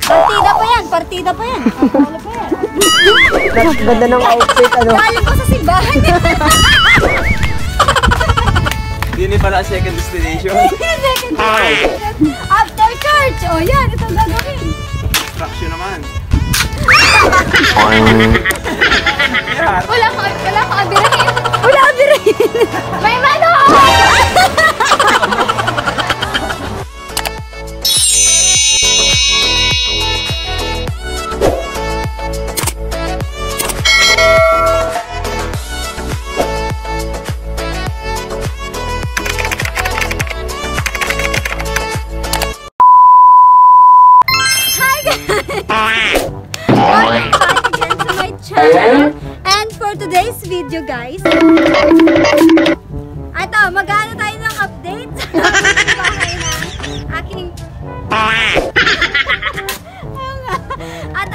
Partida pa yan, partida pa yan. Ano pa yan? Ganda ng outfit, ano? Galing ko sa simbahan. Hindi pala second destination. Second destination. After church. O yan, itong gagawin. Instruction naman. Wala kang abirahin. Wala abirahin. May mano! Welcome back again to my channel. And for today's video, guys, ito, mag-ano tayo ng update sa bahay ng aking at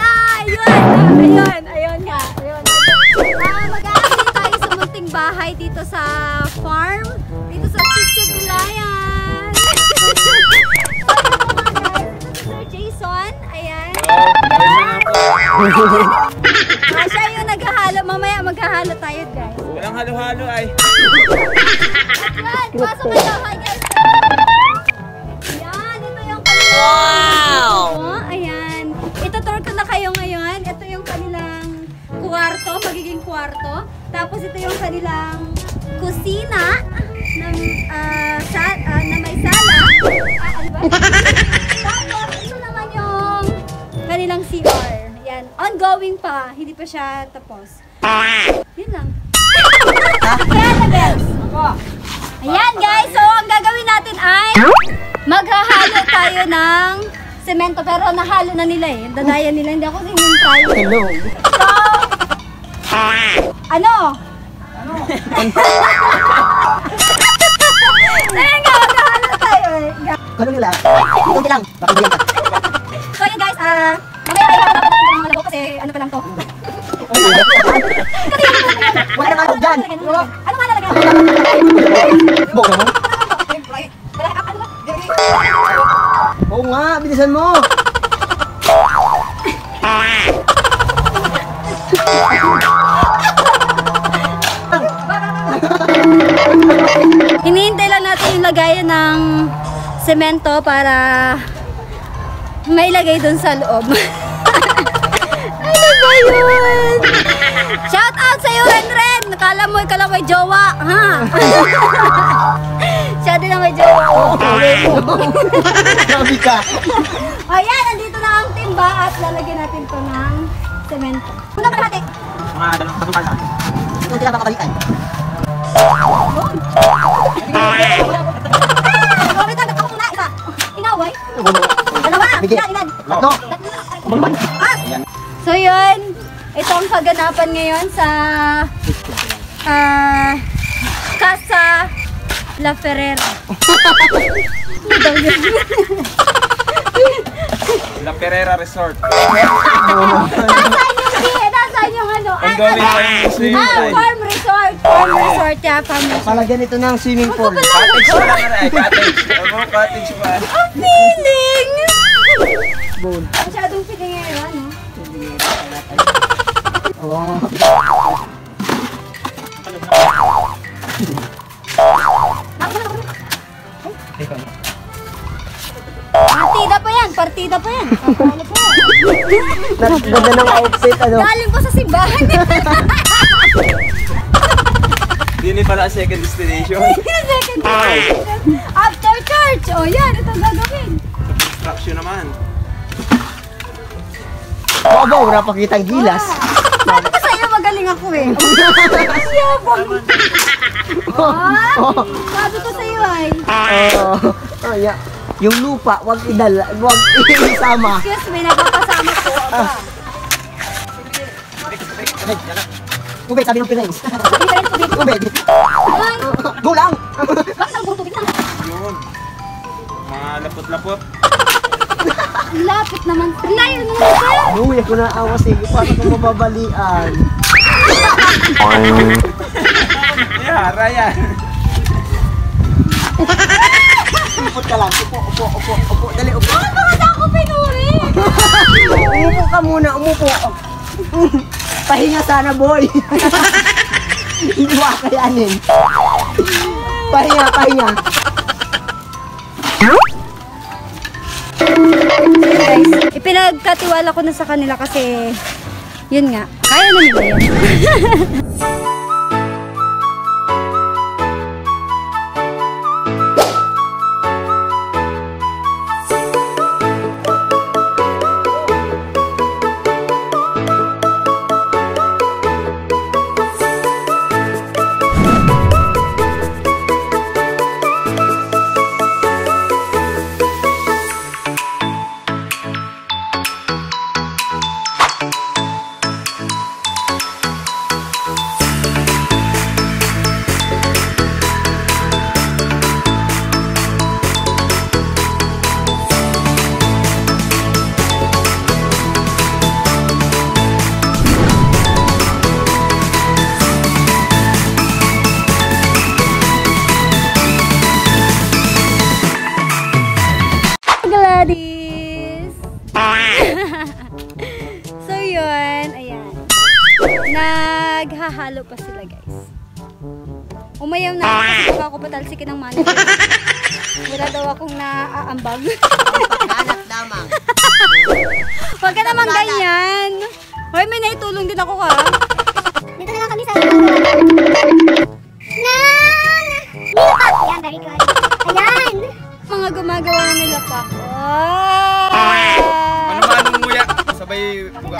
ayun nga, mag-update tayo sa munting bahay dito sa farm, dito sa Sitio Gulayan. Sir Jason, ayan. Siya yung naghahalo. Mamaya maghahalo tayo, guys. Walang halo-halo ay. Yan, pasok kayo. Hi, guys. Yan, ito yung kanilang... Wow! Ayan. Itutur ko na kayo ngayon. Ito yung kanilang kwarto, magiging kwarto. Tapos ito yung kanilang kusina na may sala. Ano ba? Tapos ito naman yung kanilang CR. Yan. Ongoing pa. Hindi pa siya tapos. Yun lang. Ayan na, guys. Ayan, guys. So, ang gagawin natin ay maghahalo tayo ng semento. Pero nahalo na nila eh. Dadaya nila. Hindi ako hinintay. Hello. So, ano? Ayun nga, maghahalo tayo eh. Ano nila? Kunti lang. Bakit ka? So, yun guys. Mamaya ay hahalo natin ng mga labo kasi ano pa lang to. Wala na nga dyan. Ano nga lalagyan? Bok naman. Oo nga, bilisan mo. Hinihintay lang natin yung lagayan ng semento para mailagay dun sa loob. Ano ba yun? Shout out sa'yo, Ren! Nakala mo, ikaw lang may jowa, ha? Siya din ang may jowa. Grabe ka. Ayan, nandito na ang timba at lalagyan natin to ng semento. Una pa natin. Mga dalawang patukan lang. Kunti lang makabalikan. Wait lang, ako muna. Isa. Inaway. Dalawa. Ilan. Tatlo. So yun, ito ang kaganapan ngayon sa Casa La Ferrera. La Ferrera Resort. Nasaan yung ano? Ongoing pa yung swimming pool. Farm resort. Farm resort, yeah, farm resort. Palagyan ito ng swimming pool. Cottage pa lang na eh. Cottage. Ano, cottage pa. Ang feeling! Bowl. Masyadong feeling ngayon, no? Oh. Partida pa yan, partida pa yan. Ano pa yan? Ganda ng outfit, ano? Galing ko sa simbahan. Hindi pala second destination. Second destination. After church. O yan, itong gagawin. Instruction naman. Oo ba, wala pa kitang gilas. Sabi ko sa'yo, magaling ako eh. Yabang. Sabi ko sa'yo ay. Oh, yeah. Yung lupa, wag isama. Excuse me, napapasama ko. Aba. Tubig, sabi ng Pinays. Tubig. Ay, Go lang! bakit nagtutubig na? Yun. Mga lapot-lapot. Ang lapit naman. Layo naman sir. Uy, ako na awas eh. Paano kung mababalian? Yara yan. Upot ka lang. Upo. Dali, upo. Bakit ako pinuri? muna, umupo. Pahinga sana, boy. Hindi mo akayanin. Pahinga, pahinga. Guys, ipinagkatiwala ko na sa kanila kasi yun nga, kaya na nila yan. Gladys! So yun, ayan. Naghahalo pa sila guys. Umayaw na ako kasi baka ako patalsikin ng manager. Wala daw akong naaambag. Anak damang. Huwag ka naman ganyan. Hoy, may naitulong din ako ka. Dito na lang kami sa Yan, very good. Ayan! Mga gumagawa na nila pa. Mano-manong nguya. Sabay buga.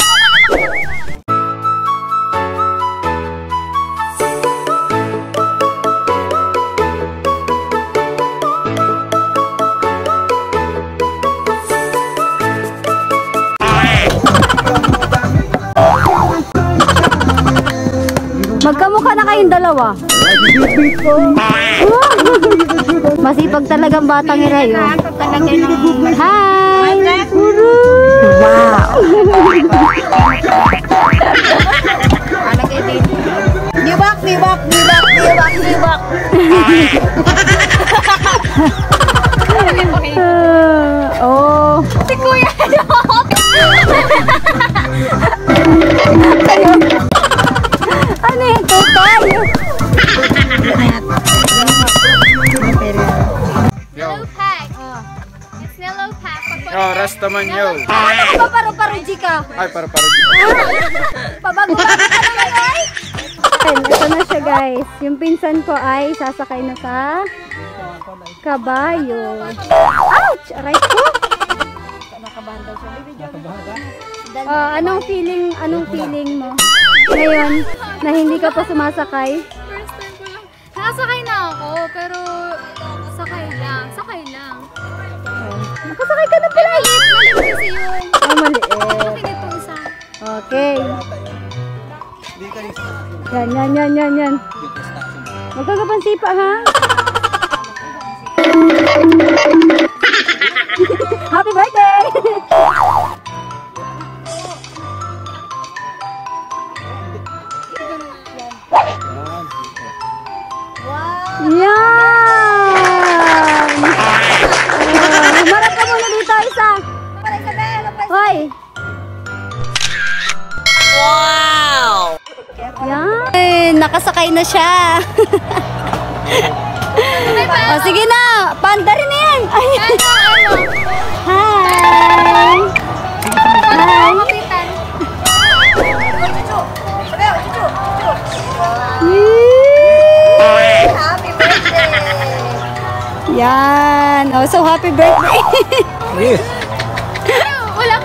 Magkamukha na kayong dalawa. Masipag talagang batang irayo. Hi! Wow! Nibak, nibak, nibak, nibak, nibak. Oh! Si Kuya Ano yung tutay? Hello Pack. It's Hello Pack. Yo, Rastaman yo. Ano ba paro-ji ka? Ay, para. Pabago ka naman ay? Ito na siya guys. Yung pinsan ko ay sasakay na sa kabayo. Ouch! Aray ko! Anong feeling mo ngayon na hindi ka pa sumasakay? First time ko lang. Nakasakay na ako, pero sakay lang. Nakasakay ka na pala. Maliit kasi yun. Oh, maliit. Bakit ito isa? Okay. Yan. Huwag ka kapansipa ha. Happy birthday! Yan! Humarap ka muna dito, isa. Hoy! Wow! Yan! Nakasakay na siya. O, sige na. Panda rin na yan. Ay. Hi! Hi! Kapitan. Happy birthday! Yan. Oh, so happy birthday. Wala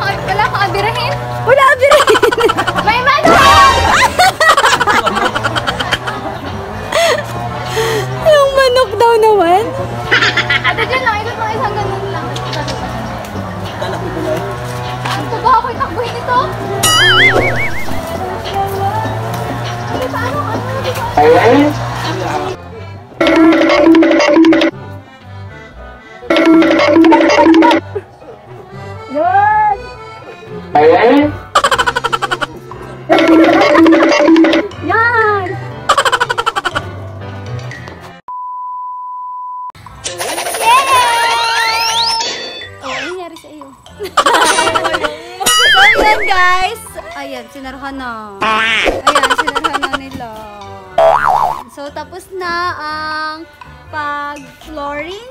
kang abirahin? Wala abirahin. May mano! Yung manok daw naman. Ate dyan lang, ikot lang isang ganun lang. Ito ba ako itakbuhin ito? Paano? Yan. Yan. Oh, ano nangyari sa iyo? So ayan guys. Ayan, sinarahan na. Ayan, sinarahan na nila. So, tapos na ang pag-flooring.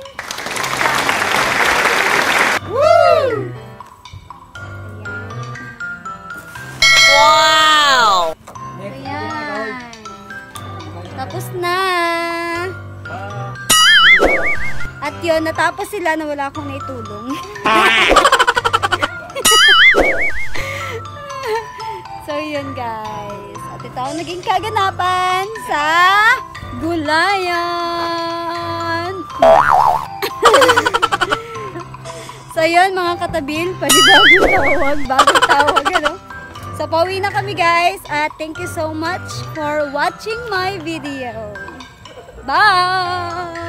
Woo! Wow! Ayan. Tapos na. At yun, natapos sila na wala akong naitulong. So, yun guys. At ito ang naging kaganapan sa Gulayan. So, yun mga katabil. Pwede bagong tawag, ano? So, pauwi na kami guys. At thank you so much for watching my video. Bye!